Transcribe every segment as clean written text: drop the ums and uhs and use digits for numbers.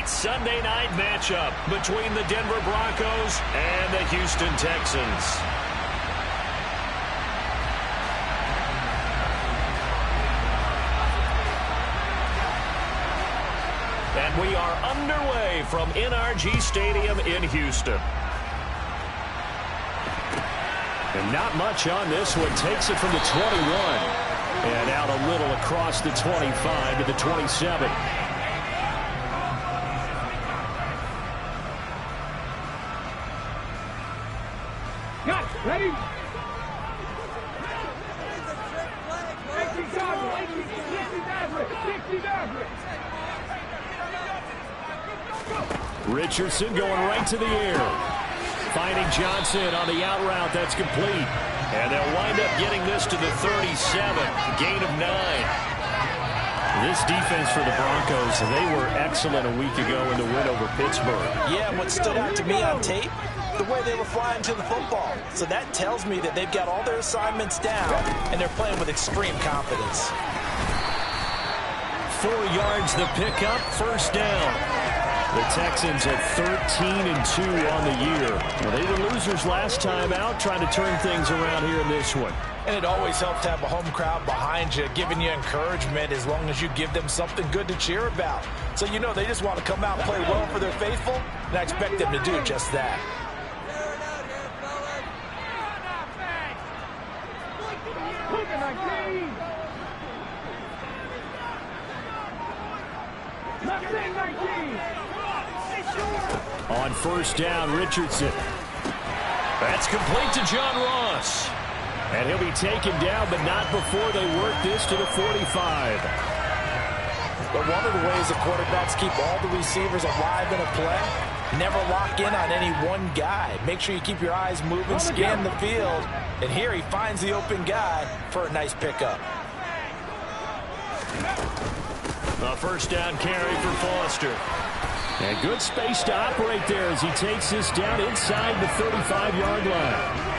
great Sunday night matchup between the Denver Broncos and the Houston Texans. And we are underway from NRG Stadium in Houston. And not much on this one. Takes it from the 21. And out a little across the 25 to the 27. Ready? Richardson going right to the air. Finding Johnson on the out route. That's complete. And they'll wind up getting this to the 37. Gain of 9. This defense for the Broncos, they were excellent a week ago in the win over Pittsburgh. Yeah, what stood out to me on tape, the way they were flying to the football. So that tells me that they've got all their assignments down, and they're playing with extreme confidence. 4 yards the pickup, first down. The Texans at 13-2 on the year. Well, they were losers last time out, trying to turn things around here in this one. And it always helps to have a home crowd behind you, giving you encouragement as long as you give them something good to cheer about. So you know they just want to come out and play well for their faithful, and I expect them to do just that. On first down, Richardson. That's complete to John Ross. And he'll be taken down, but not before they work this to the 45. But one of the ways the quarterbacks keep all the receivers alive in a play, never lock in on any one guy. Make sure you keep your eyes moving, scan the field. And here he finds the open guy for a nice pickup. A first down carry for Foster. And good space to operate there as he takes this down inside the 35-yard line.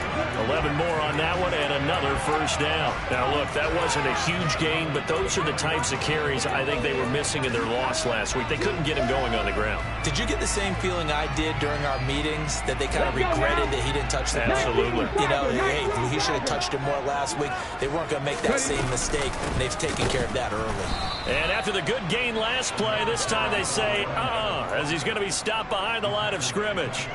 11 more on that one and another first down. Now, look, that wasn't a huge gain, but those are the types of carries I think they were missing in their loss last week. They couldn't get him going on the ground. Did you get the same feeling I did during our meetings, that they kind of regretted that he didn't touch them? Absolutely. You know, hey, he should have touched him more last week. They weren't going to make that same mistake, and they've taken care of that early. And after the good gain last play, this time they say, as he's going to be stopped behind the line of scrimmage.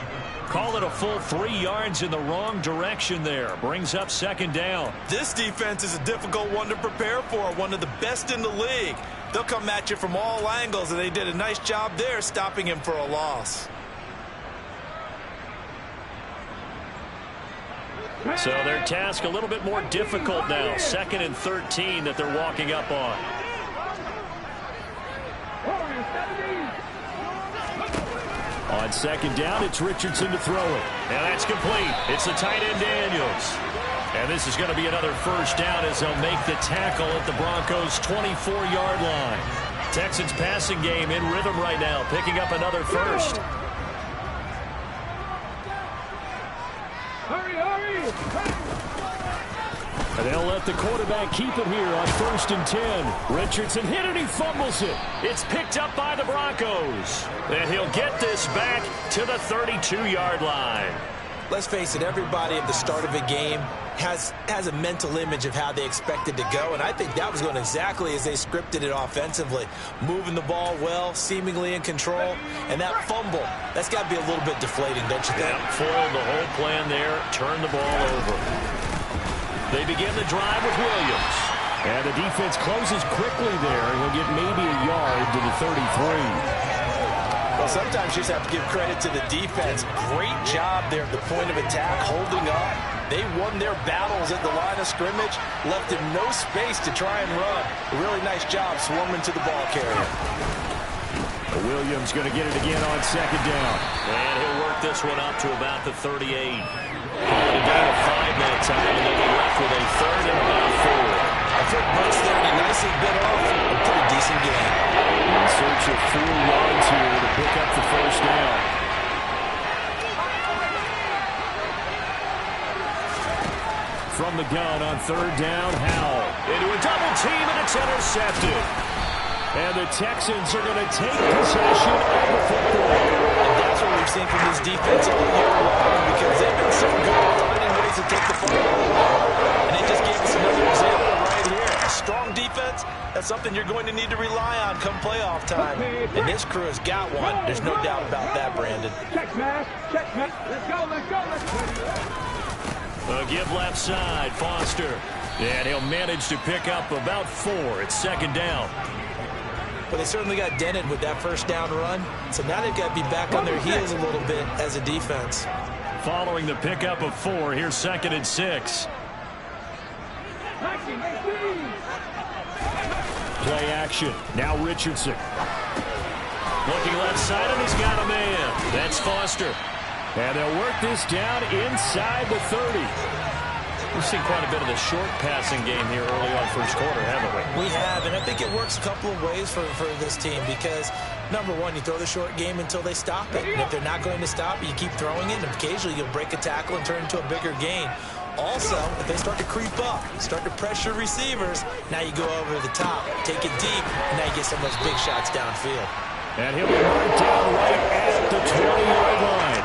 Call it a full 3 yards in the wrong direction there. Brings up second down. This defense is a difficult one to prepare for, one of the best in the league. They'll come at you from all angles, and they did a nice job there stopping him for a loss. So their task a little bit more difficult now. 2nd and 13 that they're walking up on. On second down, it's Richardson to throw it. And that's complete. It's the tight end Daniels. And this is going to be another first down as they'll make the tackle at the Broncos' 24-yard line. Texans passing game in rhythm right now, picking up another first. And they'll let the quarterback keep it here on 1st and 10. Richardson hit it, he fumbles it. It's picked up by the Broncos. And he'll get this back to the 32-yard line. Let's face it, everybody at the start of a game has a mental image of how they expect it to go, and I think that was going exactly as they scripted it offensively. Moving the ball well, seemingly in control, and that fumble, that's got to be a little bit deflating, don't you think? Yeah, foiled the whole plan there, turned the ball over. They begin the drive with Williams. And the defense closes quickly there. He'll get maybe a yard to the 33. Well, sometimes you just have to give credit to the defense. Great job there at the point of attack, holding up. They won their battles at the line of scrimmage, left him no space to try and run. A really nice job swarming to the ball carrier. Williams going to get it again on second down. And he'll work this one up to about the 38. Calling a gain of 5 that time, and they'll be left with a 3rd and about 4. A foot burst there, and he nicely bit off a pretty decent game. In search of 4 yards here to pick up the first down. From the gun on 3rd down, Howell into a double team, and it's intercepted. And the Texans are going to take possession of the defense all year long because they've been so good at finding ways to take the football. And they just gave us another example right here. A strong defense, that's something you're going to need to rely on come playoff time. And this crew has got one. There's no doubt about that, Brandon. Check, man. Check, man. Let's go, let's go, let's go. A give left side, Foster. And he'll manage to pick up about 4. It's second down. But they certainly got dented with that first down run. So now they've got to be back on their heels a little bit as a defense. Following the pickup of 4, here's second and 6. Play action. Now Richardson. Looking left side, and he's got a man. That's Foster. And they'll work this down inside the 30. We've seen quite a bit of the short passing game here early on first quarter, haven't we? We have, and I think it works a couple of ways for this team because, number one, you throw the short game until they stop it. And if they're not going to stop it, you keep throwing it, and occasionally you'll break a tackle and turn it into a bigger gain. Also, if they start to creep up, start to pressure receivers, now you go over the top, take it deep, and now you get some of those big shots downfield. And he'll be marked down right at the 20-yard line.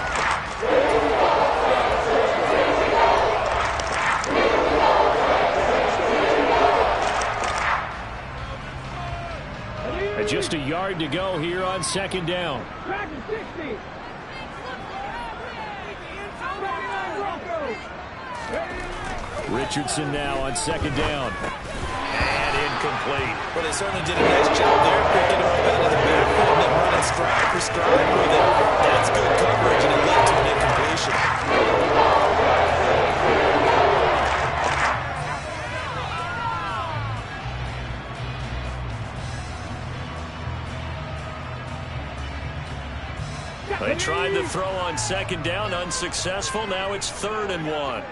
And just a yard to go here on second down. Richardson now on second down. And incomplete. Well, they certainly did a nice job there, picking him up out of the backfield and then running stride for stride with it. That's good coverage, and it led to an incompletion. They tried to throw on second down, unsuccessful. Now it's 3rd and 1.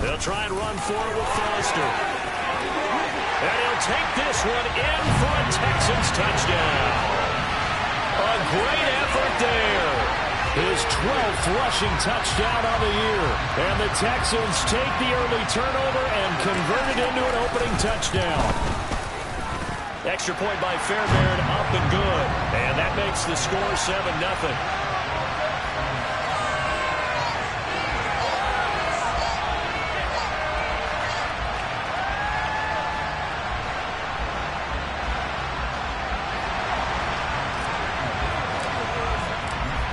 They'll try and run for it with Foster. And he'll take this one in for a Texans touchdown. A great effort there. His 12th rushing touchdown on the year. And the Texans take the early turnover and convert it into an opening touchdown. Extra point by Fairbairn, up and good. And that makes the score 7-0.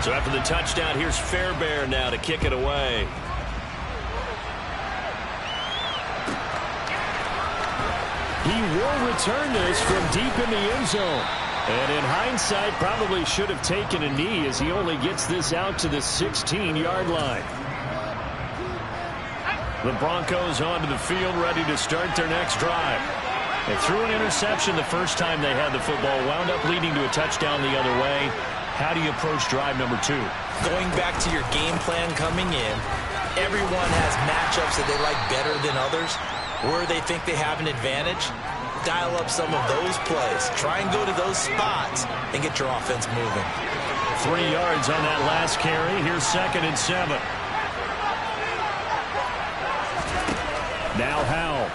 So after the touchdown, here's Fairbairn now to kick it away. He will return this from deep in the end zone. And in hindsight, probably should have taken a knee as he only gets this out to the 16-yard line. The Broncos onto the field, ready to start their next drive. They threw an interception the first time they had the football, wound up leading to a touchdown the other way. How do you approach drive number 2? Going back to your game plan coming in, everyone has matchups that they like better than others. Where they think they have an advantage, dial up some of those plays. Try and go to those spots and get your offense moving. 3 yards on that last carry. Here's second and 7. Now Howell.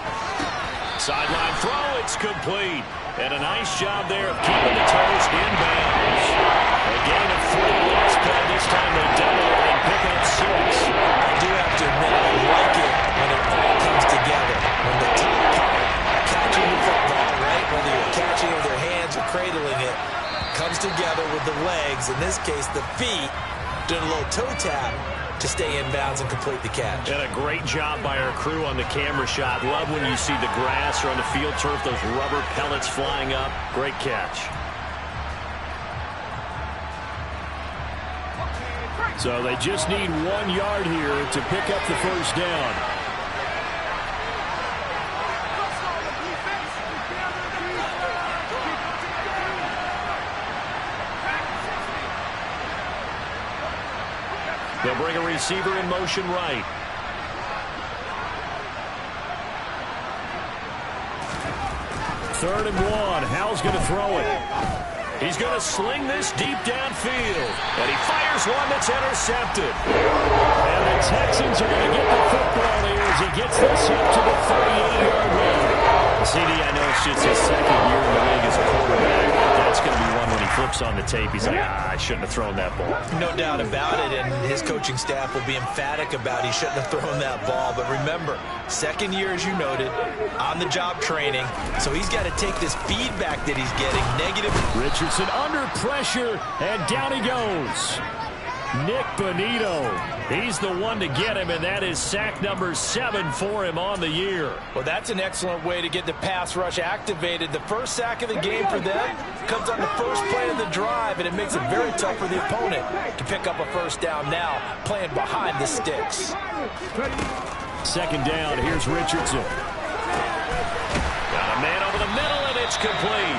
Sideline throw. It's complete. And a nice job there of keeping the toes inbounds. A gain of 3 last play. This time they double and pick up 6. I do have to admit, I like it when it all comes together. When the top part, catching the football, right, whether you're catching it with your hands or cradling it, comes together with the legs, in this case the feet, doing a little toe tap to stay in bounds and complete the catch. And a great job by our crew on the camera shot. Love when you see the grass or on the field turf, those rubber pellets flying up. Great catch. So they just need 1 yard here to pick up the first down. They'll bring a receiver in motion right. Third and 1. Howell's going to throw it. He's going to sling this deep downfield. And he fires one that's intercepted. And the Texans are going to get the football here as he gets this up to the 38-yard line. CD, I know it's just his second year in the league as a quarterback. That's going to be one when he flips looks on the tape, he's like, I shouldn't have thrown that ball. No doubt about it, and his coaching staff will be emphatic about he shouldn't have thrown that ball. But remember, second year, as you noted, on-the-job training, so he's got to take this feedback that he's getting, negative. Richardson under pressure, and down he goes. Nick Bonito, he's the one to get him, and that is sack number 7 for him on the year. Well, that's an excellent way to get the pass rush activated. The first sack of the game for them comes on the first play of the drive, and it makes it very tough for the opponent to pick up a first down now, playing behind the sticks. Second down, here's Richardson. Got a man over the middle, and it's complete.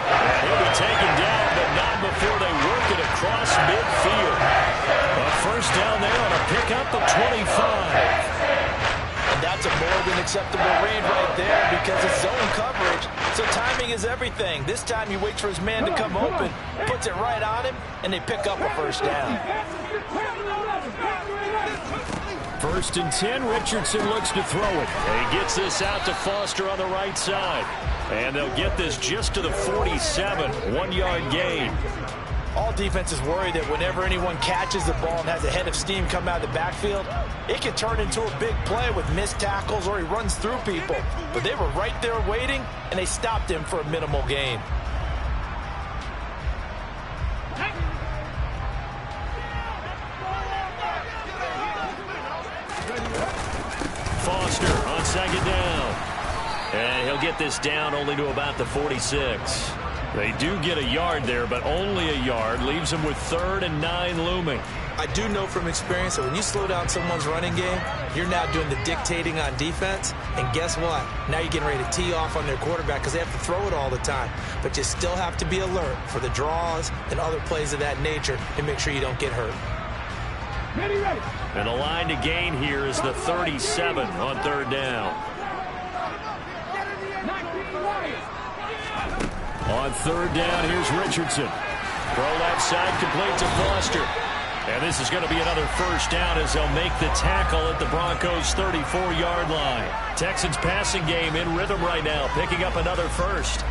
And he'll be taken down, but not before they work it across midfield. A first down there on a pickup of 25. And that's a more than acceptable read right there because it's zone coverage. So timing is everything. This time he waits for his man to come open, puts it right on him, and they pick up a first down. First and 10, Richardson looks to throw it. And he gets this out to Foster on the right side. And they'll get this just to the 47, 1-yard gain. All defenses worry that whenever anyone catches the ball and has a head of steam come out of the backfield, it can turn into a big play with missed tackles or he runs through people. But they were right there waiting, and they stopped him for a minimal gain. Foster on second down. And he'll get this down only to about the 46. They do get a yard there, but only a yard. Leaves them with 3rd and 9 looming. I do know from experience that when you slow down someone's running game, you're now doing the dictating on defense. And guess what? Now you're getting ready to tee off on their quarterback because they have to throw it all the time. But you still have to be alert for the draws and other plays of that nature and make sure you don't get hurt. And the line to gain here is the 37 on 3rd down. On 3rd down, here's Richardson. Throw left side, complete to Foster. And this is going to be another first down as they'll make the tackle at the Broncos' 34-yard line. Texans passing game in rhythm right now, picking up another first.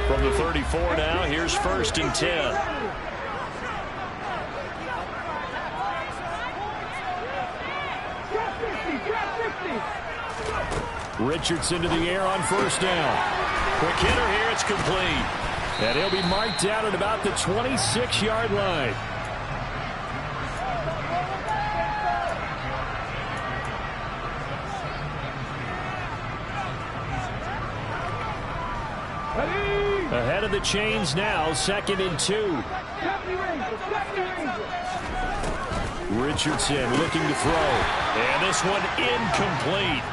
From the 34 now, here's 1st and 10. Richardson to the air on 1st down. Quick hitter here, it's complete. And he'll be marked down at about the 26-yard line. Ahead of the chains now, 2nd and 2. Richardson looking to throw. And this one incomplete.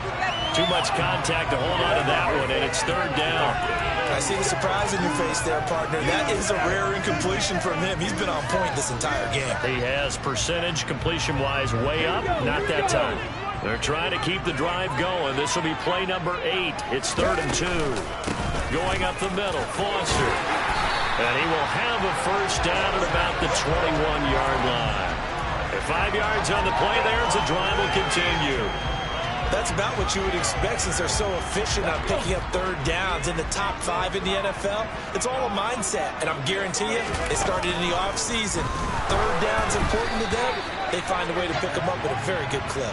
Too much contact to hold on to that one, and it's 3rd down. I see the surprise in your face there, partner. That is a rare incompletion from him. He's been on point this entire game. He has percentage completion-wise way up. Not that time. They're trying to keep the drive going. This will be play number 8. It's 3rd and 2. Going up the middle, Foster. And he will have a first down at about the 21-yard line. At 5 yards on the play there, as the drive will continue. That's about what you would expect since they're so efficient on picking up 3rd downs in the top 5 in the NFL. It's all a mindset, and I'm guarantee you it started in the offseason. 3rd down's important to them. They find a way to pick them up at a very good clip.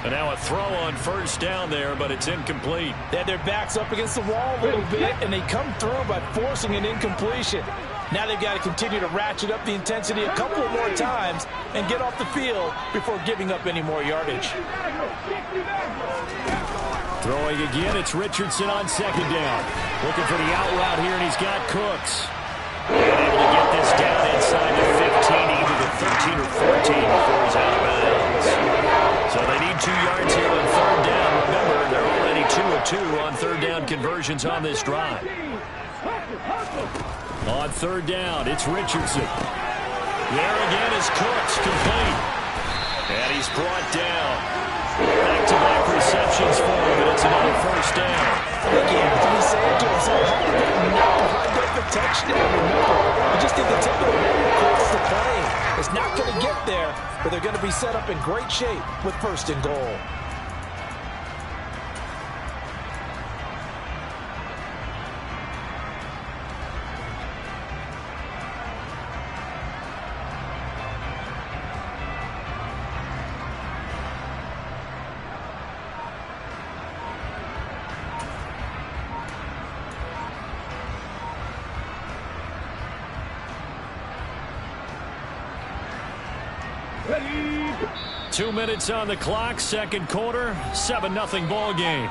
And now a throw on 1st down there, but it's incomplete. They had their backs up against the wall a little bit, and they come through by forcing an incompletion. Now they've got to continue to ratchet up the intensity a couple more times and get off the field before giving up any more yardage. Throwing again, it's Richardson on 2nd down. Looking for the out route here, and he's got Cooks. And able to get this down inside the 15, either the 13 or 14 before he's out of bounds. So they need 2 yards here on 3rd down. Remember, they're already 2 of 2 on 3rd down conversions on this drive. On 3rd down, it's Richardson. There again is Cooks, complete. And he's brought down. Back-to-back receptions for him, and it's another first down. Again, did he say it to us? How did they not wind up a touchdown? Remember, you just need to take the ball across the play. It's not going to get there, but they're going to be set up in great shape with 1st and goal. Ready. 2 minutes on the clock, second quarter, 7-0 ball game.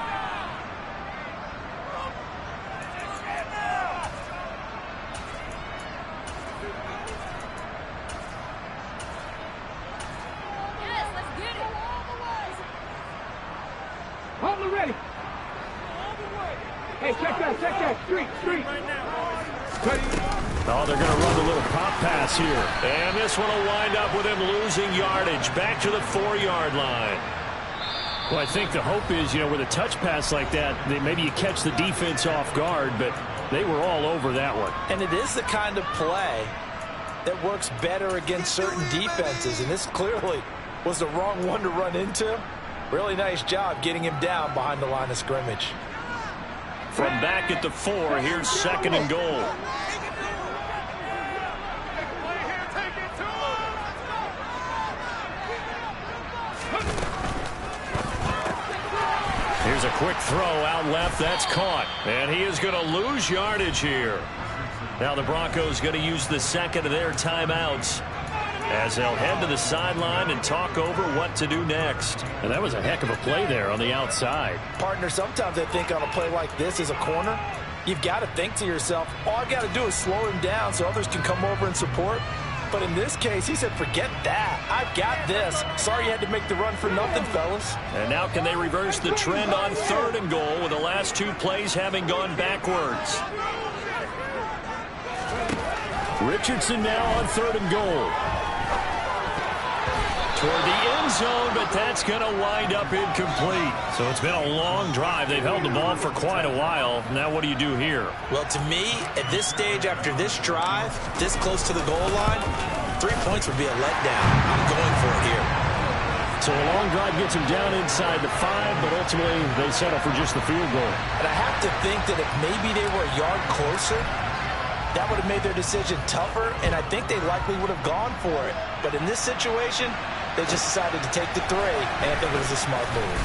Hold it ready. Hey, check that. Street. Ready. Oh, they're going to run a little pop pass here. And this one will wind up with him losing yardage back to the 4-yard line. Well, I think the hope is, with a touch pass like that, maybe you catch the defense off guard, but they were all over that one. And it is the kind of play that works better against certain defenses, and this clearly was the wrong one to run into. Really nice job getting him down behind the line of scrimmage. From back at the 4, here's 2nd and goal. Here's a quick throw out left. That's caught. And he is going to lose yardage here. Now the Broncos going to use the second of their timeouts as they'll head to the sideline and talk over what to do next. And that was a heck of a play there on the outside. Partner, sometimes I think on a play like this as a corner, you've got to think to yourself, all I've got to do is slow him down so others can come over and support. But in this case, he said, forget that. I've got this. Sorry you had to make the run for nothing, fellas. And now can they reverse the trend on 3rd and goal with the last 2 plays having gone backwards? Richardson now on 3rd and goal. Toward the end zone, but that's going to wind up incomplete. So it's been a long drive. They've held the ball for quite a while. Now what do you do here? Well, to me, at this stage after this drive, this close to the goal line, 3 points would be a letdown. I'm going for it here. So a long drive gets them down inside the 5, but ultimately they settle for just the field goal. And I have to think that if maybe they were a yard closer, that would have made their decision tougher, and I think they likely would have gone for it. But in this situation, they just decided to take the 3, and I think it was a smart move.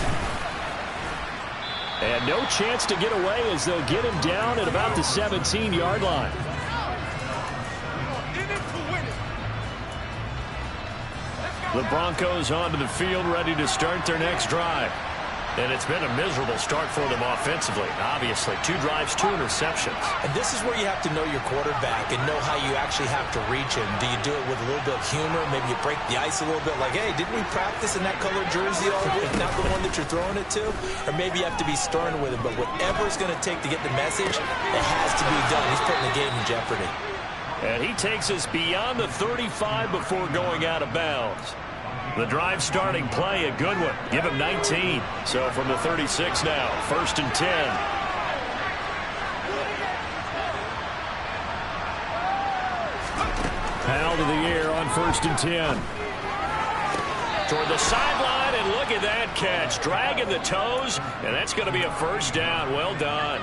And no chance to get away as they'll get him down at about the 17-yard line. The Broncos onto the field, ready to start their next drive. And it's been a miserable start for them offensively. Obviously, 2 drives, 2 interceptions. And this is where you have to know your quarterback and know how you actually have to reach him. Do you do it with a little bit of humor? Maybe you break the ice a little bit like, hey, didn't we practice in that colored jersey all week, not the one that you're throwing it to? Or maybe you have to be stern with him. But whatever it's going to take to get the message, it has to be done. He's putting the game in jeopardy. And he takes us beyond the 35 before going out of bounds. The drive starting play, a good one. Give him 19. So from the 36 now, 1st and 10. Powell to the air on 1st and 10. Toward the sideline, and look at that catch. Dragging the toes, and that's going to be a 1st down. Well done.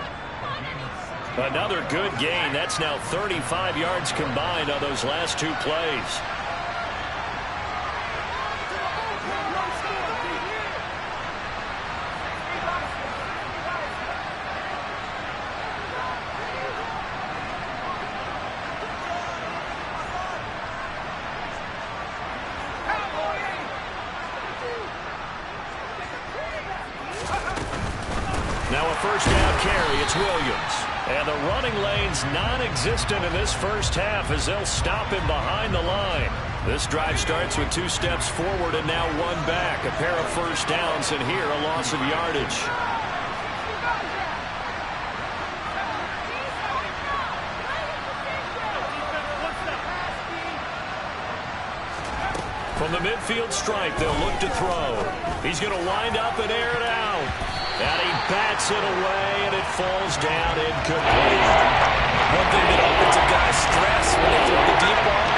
Another good gain. That's now 35 yards combined on those last 2 plays. Now a 1st down carry. It's Williams. And the running lane's non-existent in this first half as they'll stop him behind the line. This drive starts with 2 steps forward and now 1 back. A pair of 1st downs, and here a loss of yardage. From the midfield stripe, they'll look to throw. He's going to wind up and air it out. And he bats it away, and it falls down incomplete. One thing that opens a guy's stress when they throw the deep ball,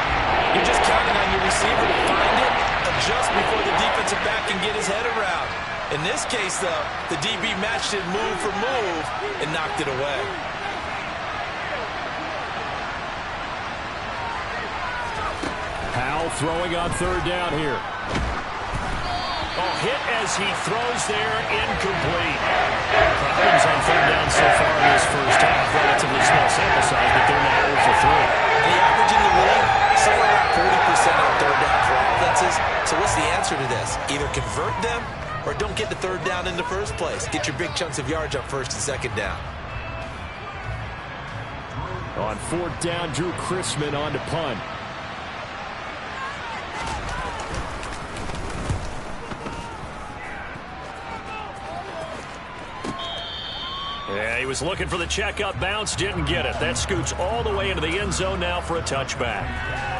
you're just counting on your receiver to find it, adjust before the defensive back can get his head around. In this case, though, the DB matched it move for move and knocked it away. Powell throwing on 3rd down here. Oh, hit as he throws there, incomplete. Problems on 3rd down so far in this first half. Relatively small sample size, but they're now 0 for 3. The average in the league, somewhere around 40% on 3rd down for offenses. answer to this. Either convert them or don't get the third down in the first place. Get your big chunks of yards on first and second down. On fourth down, Drew Chrisman on to punt. Yeah, he was looking for the checkup bounce, didn't get it. That scoots all the way into the end zone now for a touchback.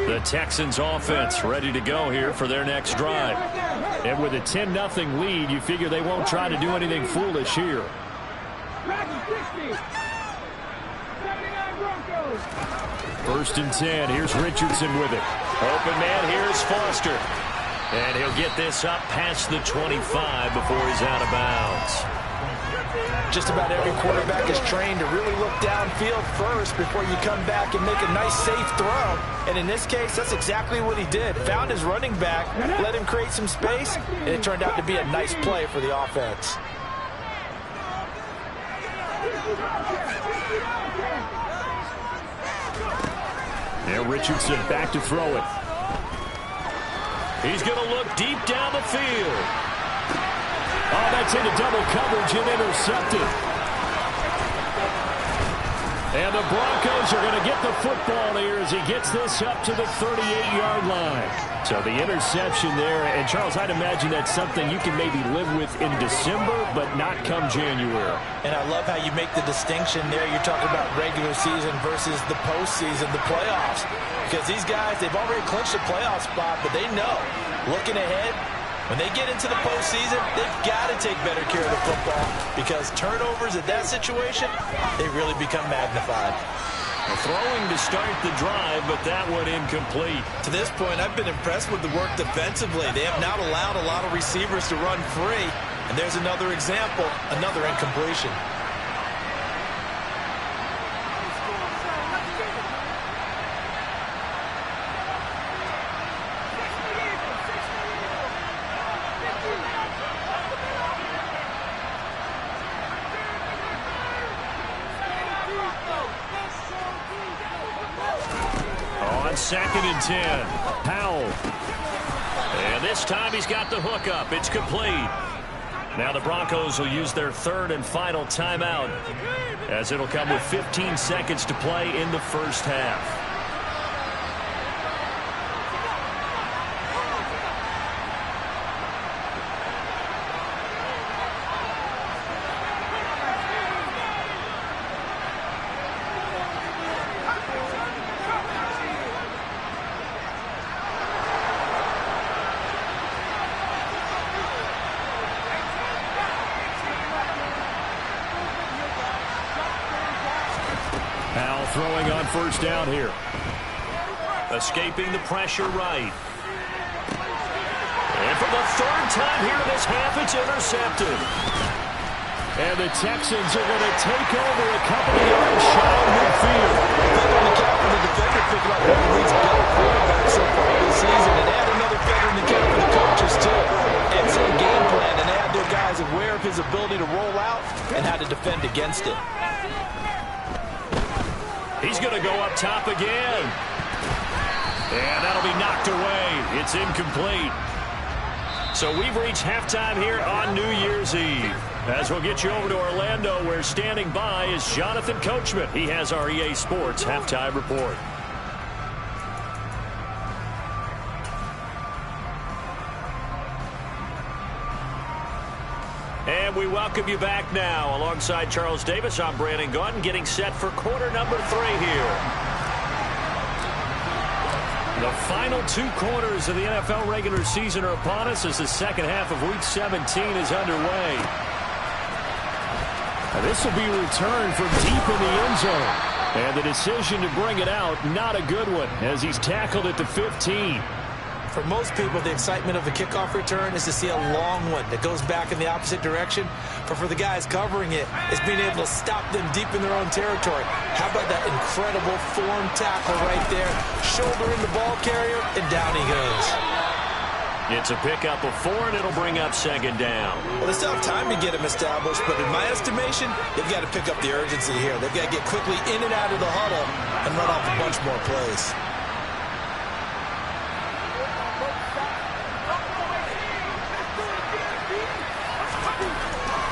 The Texans offense ready to go here for their next drive. And with a 10-0 lead, you figure they won't try to do anything foolish here. First and 10. Here's Richardson with it. Open man. Here's Foster. And he'll get this up past the 25 before he's out of bounds. Just about every quarterback is trained to really look downfield first before you come back and make a nice, safe throw. And in this case, that's exactly what he did. Found his running back, let him create some space, and it turned out to be a nice play for the offense. Now Richardson back to throw it. He's going to look deep down the field. Oh, that's into double coverage and intercepted. And the Broncos are going to get the football here as he gets this up to the 38-yard line. So the interception there, and Charles, I'd imagine that's something you can maybe live with in December, but not come January. And I love how you make the distinction there. You're talking about regular season versus the postseason, the playoffs. Because these guys, they've already clinched a playoff spot, but they know, looking ahead, when they get into the postseason, they've got to take better care of the football because turnovers in that situation, they really become magnified. Throwing to start the drive, but that one incomplete. To this point, I've been impressed with the work defensively. They have not allowed a lot of receivers to run free. And there's another example, another incompletion. Second and 10. Powell. And this time he's got the hook up. It's complete. Now the Broncos will use their third and final timeout as it'll come with 15 seconds to play in the first half. Throwing on first down here. Escaping the pressure right. And for the third time here in this half, it's intercepted. And the Texans are going to take over a couple of yards shy of midfield. Feather in the cap for the defender, picking up one of Lee's better quarterbacks so far this season, and add another feather in the cap for the coaches, too. Excellent game plan, and they had their guys aware of his ability to roll out and how to defend against it. He's going to go up top again. And that'll be knocked away. It's incomplete. So we've reached halftime here on New Year's Eve. As we'll get you over to Orlando, where standing by is Jonathan Coachman. He has our EA Sports halftime report. And we welcome you back now. Alongside Charles Davis, I'm Brandon Gaudin, getting set for quarter number 3 here. The final 2 quarters of the NFL regular season are upon us as the second half of Week 17 is underway. Now this will be returned from deep in the end zone. And the decision to bring it out, not a good one, as he's tackled at the 15. For most people, the excitement of the kickoff return is to see a long one that goes back in the opposite direction. But for the guys covering it, it's being able to stop them deep in their own territory. How about that incredible form tackle right there? Shoulder in the ball carrier, and down he goes. It's a pickup of 4, and it'll bring up second down. Well, they still have time to get him established, but in my estimation, they've got to pick up the urgency here. They've got to get quickly in and out of the huddle and run off a bunch more plays.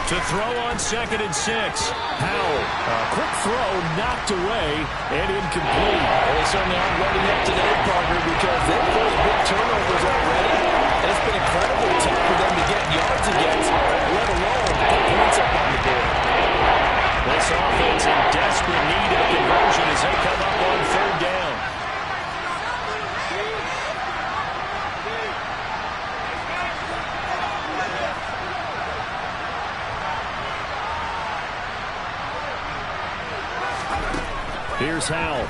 To throw on 2nd and 6. Howell, a quick throw knocked away and incomplete. Well, they certainly aren't loading up today, partner, because they've forced big turnovers already. And it's been incredibly tough for them to get yards against, let alone put points up on the board. This offense in desperate need of a conversion as they come up on 3rd down. Here's Howell.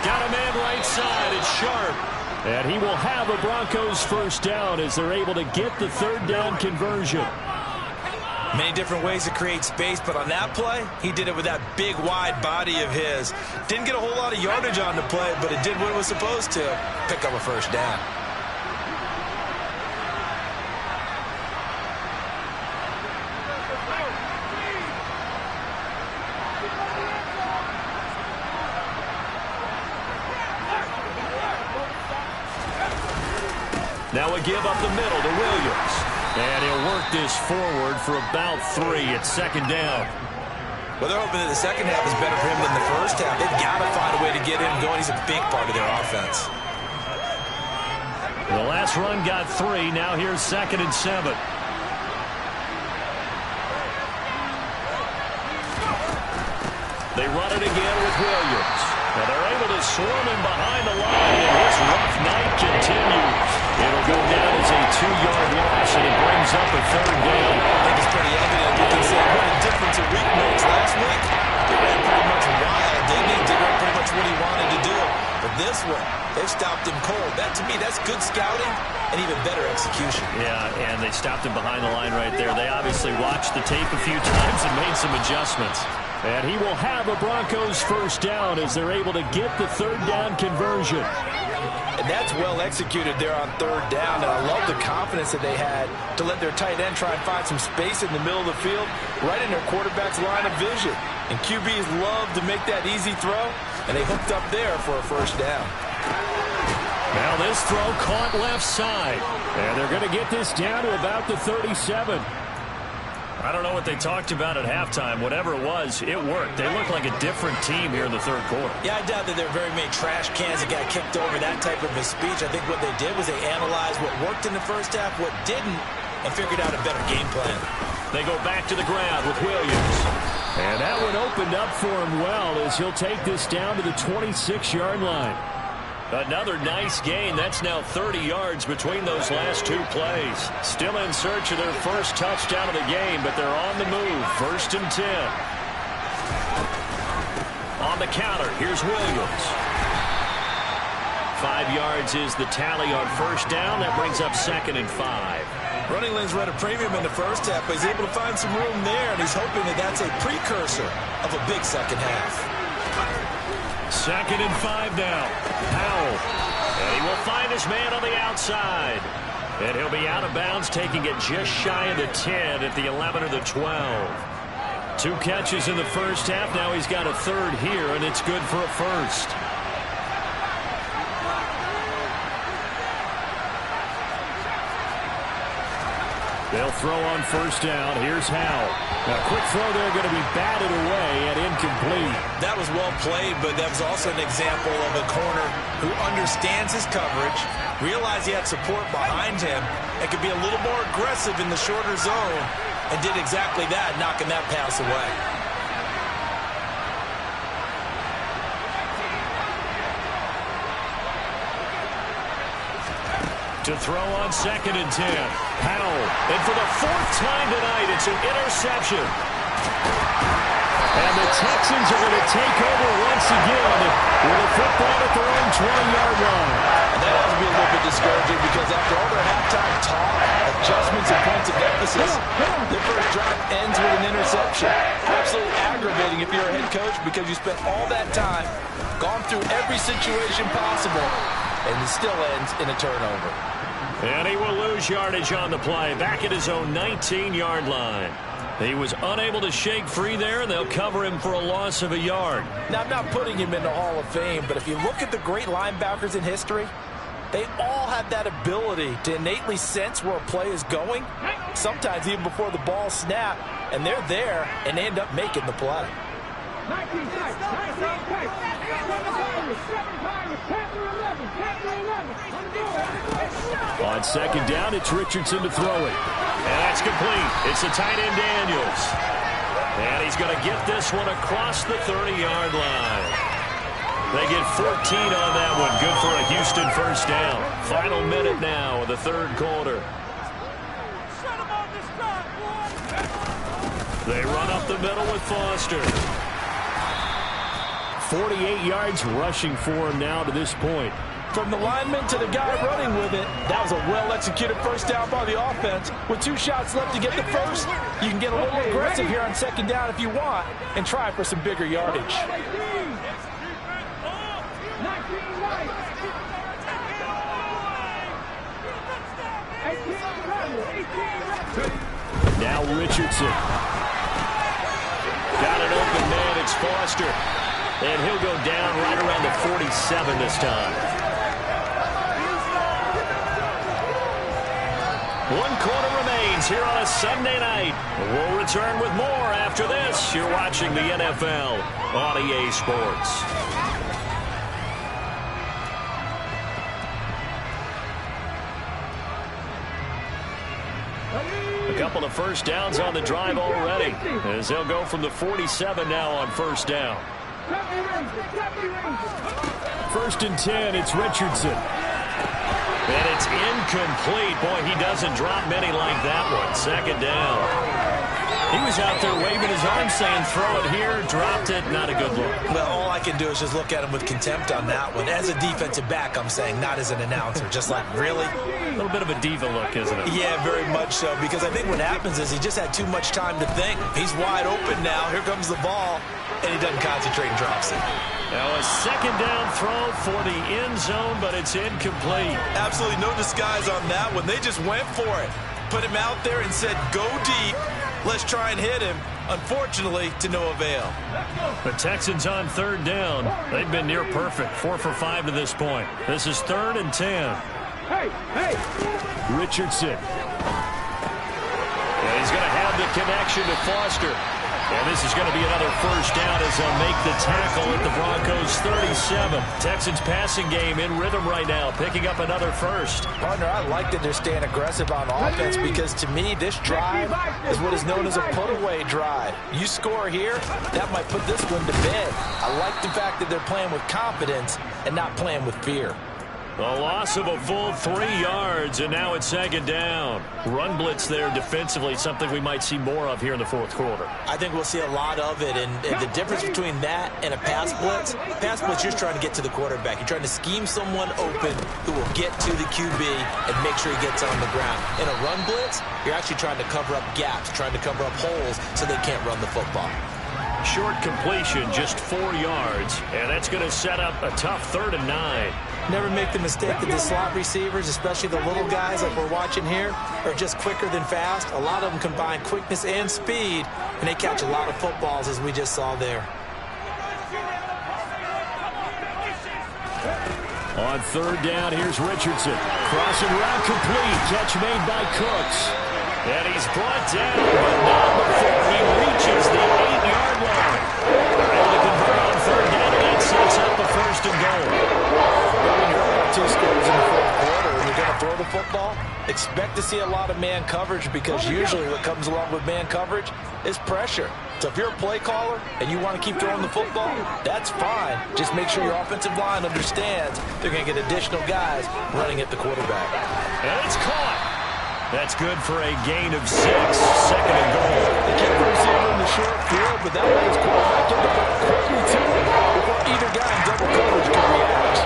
Got a man right side. It's Sharp. And he will have a Broncos first down as they're able to get the 3rd down conversion. Many different ways to create space, but on that play, he did it with that big, wide body of his. Didn't get a whole lot of yardage on the play, but it did what it was supposed to, pick up a first down. Now a give up the middle to Williams. And he'll work this forward for about 3 at 2nd down. Well, they're hoping that the second half is better for him than the first half. They've got to find a way to get him going. He's a big part of their offense. The last run got 3. Now here's 2nd and 7. They run it again with Williams. And they're able to swarm him behind the line, and his rough night continues. It'll go down as a 2-yard loss, and it brings up a 3rd down. I think it's pretty evident. You can say what a difference a week makes. Last week, he ran pretty much wild, didn't he? Did pretty much what he wanted to do. But this one, they've stopped him cold. That, to me, that's good scouting and even better execution. Yeah, and they stopped him behind the line right there. They obviously watched the tape a few times and made some adjustments. And he will have a Broncos first down as they're able to get the 3rd down conversion. And that's well executed there on 3rd down. And I love the confidence that they had to let their tight end try and find some space in the middle of the field, right in their quarterback's line of vision. And QBs love to make that easy throw, and they hooked up there for a first down. Now this throw caught left side. And they're going to get this down to about the 37. I don't know what they talked about at halftime. Whatever it was, it worked. They look like a different team here in the 3rd quarter. Yeah, I doubt that there are very many trash cans that got kicked over, that type of a speech. I think what they did was they analyzed what worked in the first half, what didn't, and figured out a better game plan. They go back to the ground with Williams. And that one opened up for him well as he'll take this down to the 26-yard line. Another nice gain. That's now 30 yards between those last 2 plays. Still in search of their first touchdown of the game, but they're on the move. 1st and 10. On the counter, here's Williams. 5 yards is the tally on first down. That brings up 2nd and 5. Running lanes run a premium in the first half, but he's able to find some room there, and he's hoping that that's a precursor of a big second half. 2nd and 5 now. Howell. And he will find his man on the outside. And he'll be out of bounds, taking it just shy of the 10 at the 11 or the 12. 2 catches in the first half. Now he's got a 3rd here, and it's good for a first. They'll throw on first down. Here's Howell. Now, quick throw there, going to be batted away and incomplete. That was well played, but that was also an example of a corner who understands his coverage, realized he had support behind him, and could be a little more aggressive in the shorter zone, and did exactly that, knocking that pass away. To throw on 2nd and 10. Howell. And for the 4th time tonight, it's an interception. And the Texans are going to take over once again with a football at their own 20-yard line. And that has to be a little bit discouraging because after all their halftime talk, adjustments and points of emphasis, their first drive ends with an interception. Absolutely aggravating if you're a head coach because you spent all that time, gone through every situation possible, and it still ends in a turnover. And he will lose yardage on the play, back at his own 19-yard line. He was unable to shake free there, and they'll cover him for a loss of a yard. Now, I'm not putting him in the Hall of Fame, but if you look at the great linebackers in history, they all have that ability to innately sense where a play is going, sometimes even before the ball snapped, and they're there and they end up making the play. 19 tight, 19 tight. 7 Pirates, Panther 11, Panther 11. On second down, it's Richardson to throw it. And that's complete. It's the tight end Daniels. And he's going to get this one across the 30-yard line. They get 14 on that one. Good for a Houston first down. Final minute now of the third quarter. They run up the middle with Foster. 48 yards rushing for him now to this point. From the lineman to the guy running with it, that was a well-executed first down by the offense. With 2 shots left to get the first, you can get a little aggressive here on second down if you want and try for some bigger yardage. Now Richardson. Got an open man, it's Foster. And he'll go down right around the 47 this time. 1 quarter remains here on a Sunday night. We'll return with more after this. You're watching the NFL on EA Sports. A couple of first downs on the drive already, as they'll go from the 47 now on first down. First and 10, it's Richardson. And it's incomplete. Boy, he doesn't drop many like that one. Second down. He was out there waving his arm saying, throw it here, dropped it. Not a good look. Well, all I can do is just look at him with contempt on that one. As a defensive back, I'm saying, not as an announcer. Just like, really? A little bit of a diva look, isn't it? Yeah, very much so. Because I think what happens is he just had too much time to think. He's wide open now. Here comes the ball. And he doesn't concentrate and drops it. Now a second down throw for the end zone, but it's incomplete. Absolutely no disguise on that one. They just went for it. Put him out there and said, go deep. Let's try and hit him. Unfortunately, to no avail. The Texans on third down. They've been near perfect. 4 for 5 to this point. This is 3rd and 10. Hey! Richardson. And he's going to have the connection to Foster. And this is going to be another first down as they'll make the tackle at the Broncos' 37. Texans passing game in rhythm right now, picking up another first. Partner, I like that they're staying aggressive on offense because to me, this drive is what is known as a put-away drive. You score here, that might put this one to bed. I like the fact that they're playing with confidence and not playing with fear. A loss of a full 3 yards, and now it's second down. Run blitz there defensively, something we might see more of here in the fourth quarter. I think we'll see a lot of it, and the difference between that and a pass blitz, you're just trying to get to the quarterback. You're trying to scheme someone open who will get to the QB and make sure he gets on the ground. In a run blitz, you're actually trying to cover up gaps, trying to cover up holes so they can't run the football. Short completion, just 4 yards, and that's going to set up a tough 3rd and 9. Never make the mistake that the slot receivers, especially the little guys like we're watching here, are just quicker than fast. A lot of them combine quickness and speed, and they catch a lot of footballs, as we just saw there. On third down, here's Richardson. Crossing route complete. Catch made by Cooks. And he's brought down, but not before he reaches the 8-yard line. They're able to convert on third down, and that sets up the 1st and goal. When you're up 2 scores in the fourth quarter and you're going to throw the football, expect to see a lot of man coverage because usually what comes along with man coverage is pressure. So if you're a play caller and you want to keep throwing the football, that's fine. Just make sure your offensive line understands they're going to get additional guys running at the quarterback. And it's caught. That's good for a gain of 6. 2nd and goal. They kept the receiver in the short field, but that way his quarterback get the ball quickly to him before either guy in double coverage could react.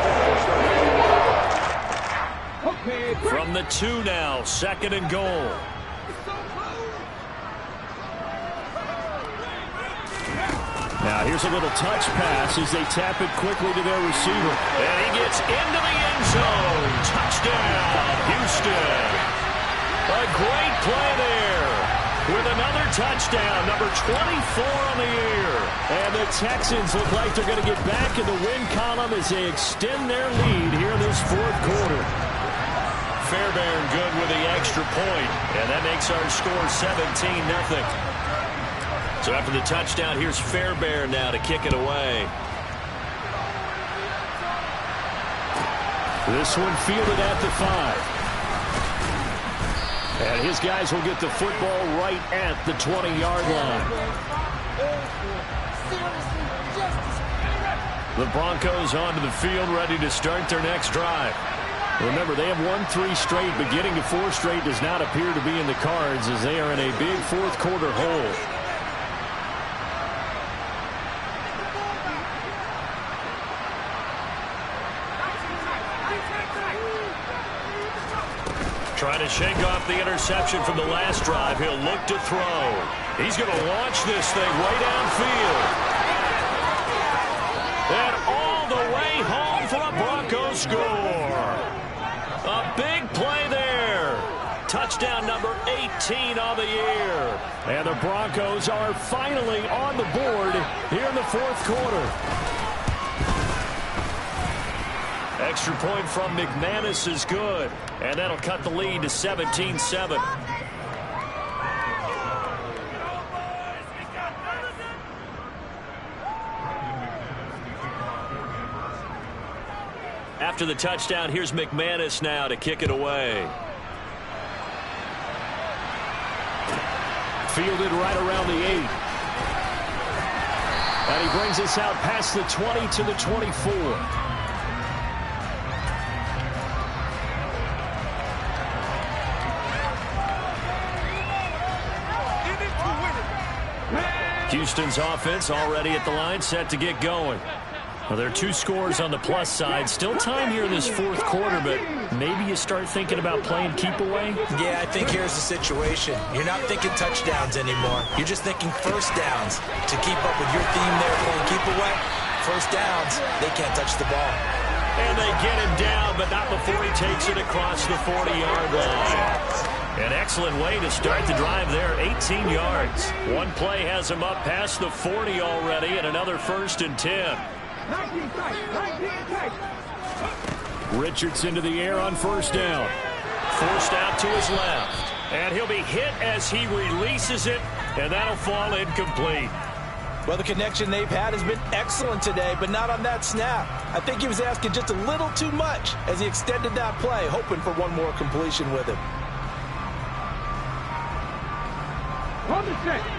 From the 2 now, 2nd and goal. Now here's a little touch pass as they tap it quickly to their receiver. And he gets into the end zone. Touchdown, Houston. A great play there with another touchdown, number 24 on the year. And the Texans look like they're going to get back in the win column as they extend their lead here in this fourth quarter. Fairbairn good with the extra point, and that makes our score 17-0. So after the touchdown, here's Fairbairn now to kick it away. This one fielded at the 5. And his guys will get the football right at the 20-yard line. The Broncos onto the field, ready to start their next drive. Remember, they have won 3 straight, but getting to 4 straight does not appear to be in the cards as they are in a big fourth quarter hole. Trying to shake off the interception from the last drive. He'll look to throw. He's going to launch this thing way downfield. And all the way home for a Broncos score. A big play there. Touchdown number 18 on the year. And the Broncos are finally on the board here in the fourth quarter. Extra point from McManus is good. And that'll cut the lead to 17-7. After the touchdown, here's McManus now to kick it away. Fielded right around the 8. And he brings us out past the 20 to the 24. Houston's offense already at the line, set to get going. Well, there are 2 scores on the plus side. Still time here in this fourth quarter, but maybe you start thinking about playing keep away? Yeah, I think here's the situation. You're not thinking touchdowns anymore. You're just thinking first downs. To keep up with your theme there playing keep away, first downs, they can't touch the ball. And they get him down, but not before he takes it across the 40-yard line. An excellent way to start the drive there, 18 yards. One play has him up past the 40 already, and another 1st and 10. Richardson to the air on first down. Forced out to his left. And he'll be hit as he releases it, and that'll fall incomplete. Well, the connection they've had has been excellent today, but not on that snap. I think he was asking just a little too much as he extended that play, hoping for one more completion with him.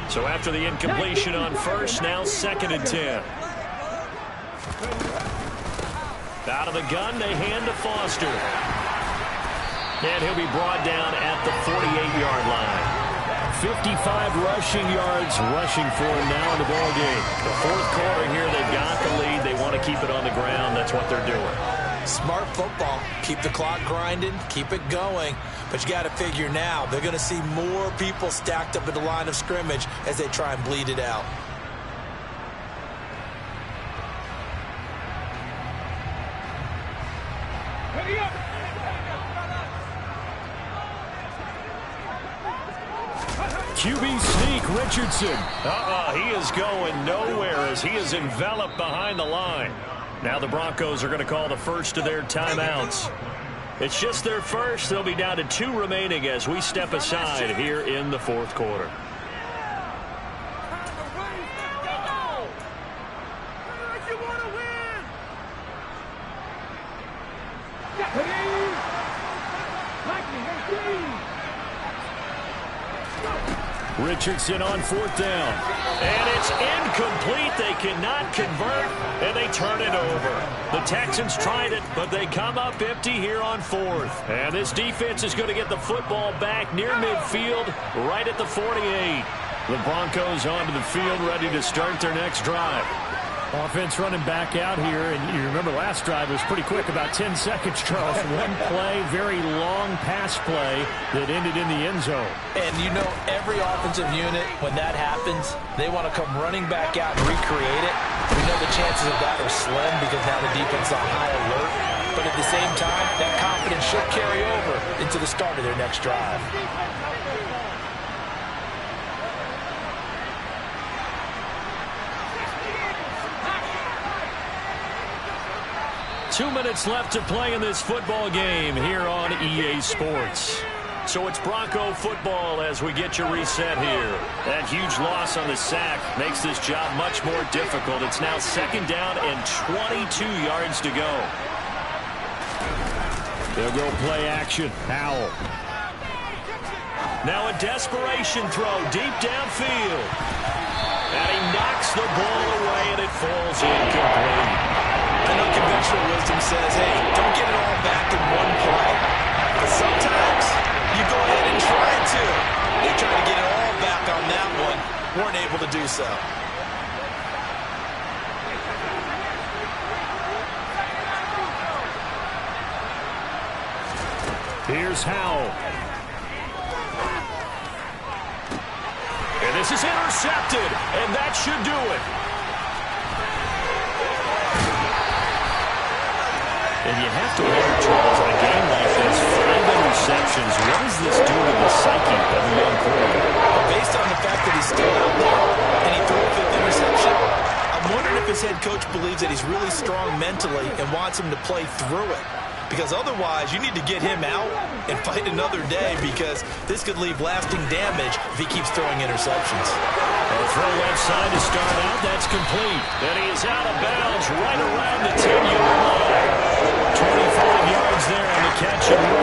So after the incompletion on first, now 2nd and 10. Out of the gun, they hand to Foster. And he'll be brought down at the 48-yard line. 55 rushing yards rushing for him now in the ballgame. The fourth quarter here, they've got the lead. They want to keep it on the ground. That's what they're doing. Smart football. Keep the clock grinding. Keep it going. But you got to figure now, they're going to see more people stacked up at the line of scrimmage as they try and bleed it out. QB sneak, Richardson. He is going nowhere as he is enveloped behind the line. Now the Broncos are going to call the first of their timeouts. It's just their first. They'll be down to 2 remaining as we step aside here in the fourth quarter. Richardson on 4th down. And it's incomplete. They cannot convert, and they turn it over. The Texans tried it, but they come up empty here on 4th. And this defense is going to get the football back near midfield, right at the 48. The Broncos onto the field, ready to start their next drive. Offense running back out here, and you remember last drive was pretty quick, about 10 seconds, Charles. One play, very long pass play that ended in the end zone. And you know, every offensive unit, when that happens, they want to come running back out and recreate it. We know the chances of that are slim because now the defense is on high alert. But at the same time, that confidence should carry over into the start of their next drive. 2 minutes left to play in this football game here on EA Sports. So it's Bronco football as we get you reset here. That huge loss on the sack makes this job much more difficult. It's now 2nd down and 22 yards to go. They'll go play action. Howell. Now a desperation throw deep downfield. And he knocks the ball away and it falls incomplete. I know conventional wisdom says, hey, don't get it all back in one play. But sometimes you go ahead and try to. They try to get it all back on that one. Weren't able to do so. Here's Howell. And this is intercepted. And that should do it. And you have to wonder, Charles, in a game like this, 5 interceptions, what does this do to the psyche of a young quarterback? Based on the fact that he's still out there and he threw a 5th interception, I'm wondering if his head coach believes that he's really strong mentally and wants him to play through it. Because otherwise, you need to get him out and fight another day because this could leave lasting damage if he keeps throwing interceptions. A throw left side to start out. That's complete. And he is out of bounds right around the 10-yard line. 25 yards there on the catch and run.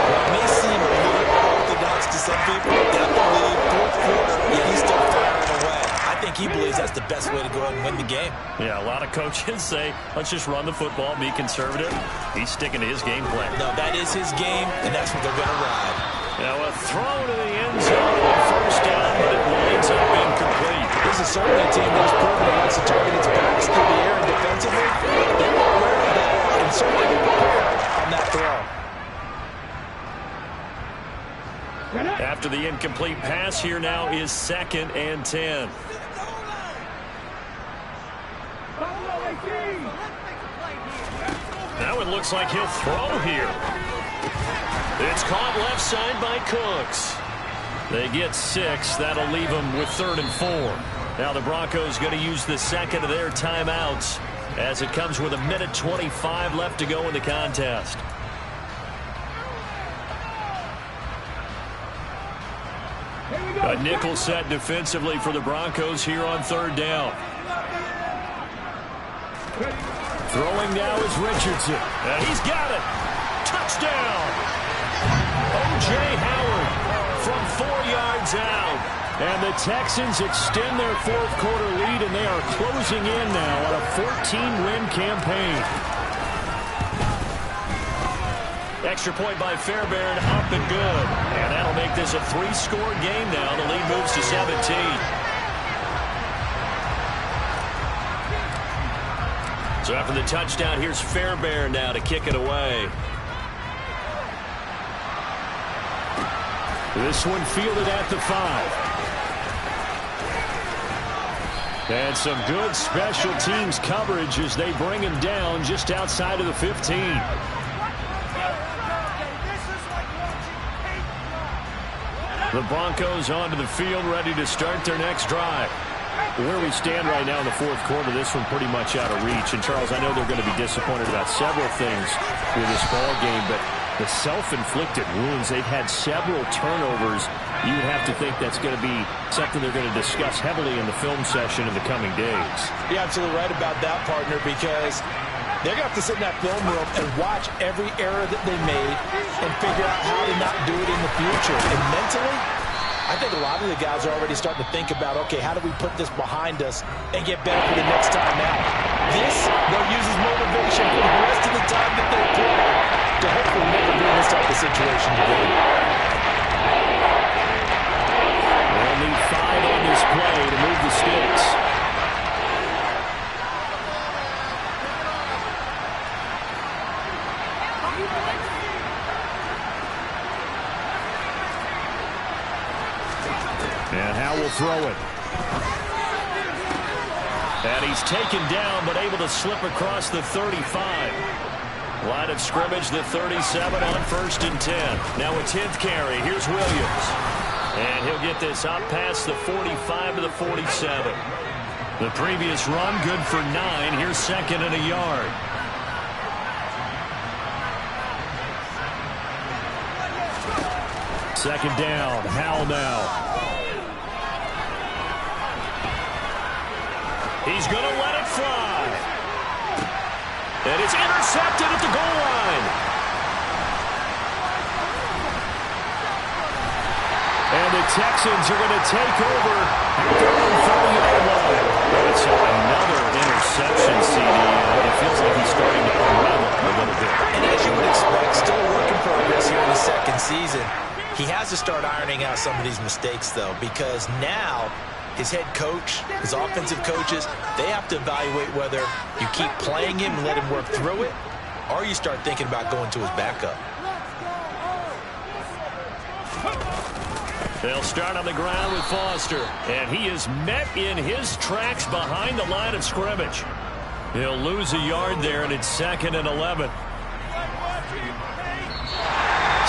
It may seem a little unorthodox to some people. Got the lead, 4th quarter, yet he's still firing away. I think he believes that's the best way to go ahead and win the game. Yeah, a lot of coaches say, let's just run the football, be conservative. He's sticking to his game plan. No, that is his game, and that's what they're going to ride. Now a throw to the end zone on 1st down, but it winds up incomplete. This is certainly a team that has proven it wants to target its backs through the air and defensively. They were aware of that and certainly be prepared on that throw. After the incomplete pass, here now is 2nd and 10. Now it looks like he'll throw here. It's caught left side by Cooks. They get 6. That'll leave them with 3rd and 4. Now the Broncos going to use the 2nd of their timeouts as it comes with 1:25 left to go in the contest. A nickel set defensively for the Broncos here on 3rd down. Throwing now is Richardson. And he's got it. Touchdown. O.J. Howard from 4 yards out. And the Texans extend their 4th quarter lead, and they are closing in now on a 14-win campaign. Extra point by Fairbairn, up and good. And that'll make this a 3-score game now. The lead moves to 17. So after the touchdown, here's Fairbairn now to kick it away. This one fielded at the 5. And some good special teams coverage as they bring him down just outside of the 15. The Broncos onto the field, ready to start their next drive. Where we stand right now in the 4th quarter, this one pretty much out of reach. And, Charles, I know they're going to be disappointed about several things with this ball game, but the self-inflicted wounds, they've had several turnovers. You would have to think that's going to be something they're going to discuss heavily in the film session in the coming days. You're absolutely right about that, partner, because they're going to have to sit in that film room and watch every error that they made and figure out how to not do it in the future. And mentally, I think a lot of the guys are already starting to think about, okay, how do we put this behind us and get better for the next time out? This, they'll use as motivation for the rest of the time that they play to hopefully never be in this type of situation again. They'll need 5 on this play to move the sticks. Now we'll throw it. And he's taken down, but able to slip across the 35. Line of scrimmage, the 37 on 1st and 10. Now a 10th carry. Here's Williams. And he'll get this up past the 45 to the 47. The previous run, good for 9. Here's 2nd and a yard. Second down. Howell now. He's going to let it fly. And it's intercepted at the goal line. And the Texans are going to take over at their own 30-yard line. It's another interception, CD. It feels like he's starting to unravel a little bit. And as you would expect, still a work in progress here in the second season. He has to start ironing out some of these mistakes, though, because now his head coach, his offensive coaches, they have to evaluate whether you keep playing him and let him work through it, or you start thinking about going to his backup. They'll start on the ground with Foster, and he is met in his tracks behind the line of scrimmage. He'll lose a yard there, and it's 2nd and 11.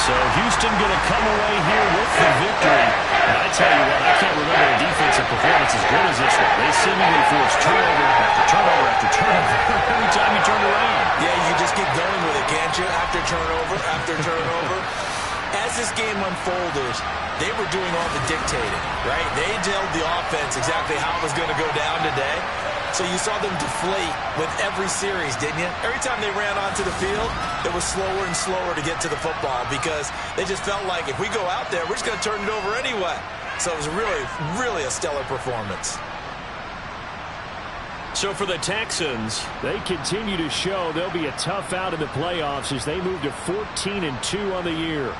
So Houston going to come away here with the victory. And I tell you what, I can't remember a defensive performance as good as this one. They seemingly forced turnover after turnover after turnover every time you turn around. Yeah, you just keep going with it, can't you? After turnover, after turnover. As this game unfolded, they were doing all the dictating, right? They told the offense exactly how it was going to go down today. So you saw them deflate with every series, didn't you? Every time they ran onto the field, it was slower and slower to get to the football because they just felt like if we go out there, we're just going to turn it over anyway. So it was really, really a stellar performance. So for the Texans, they continue to show they'll be a tough out in the playoffs as they move to 14-2 on the year.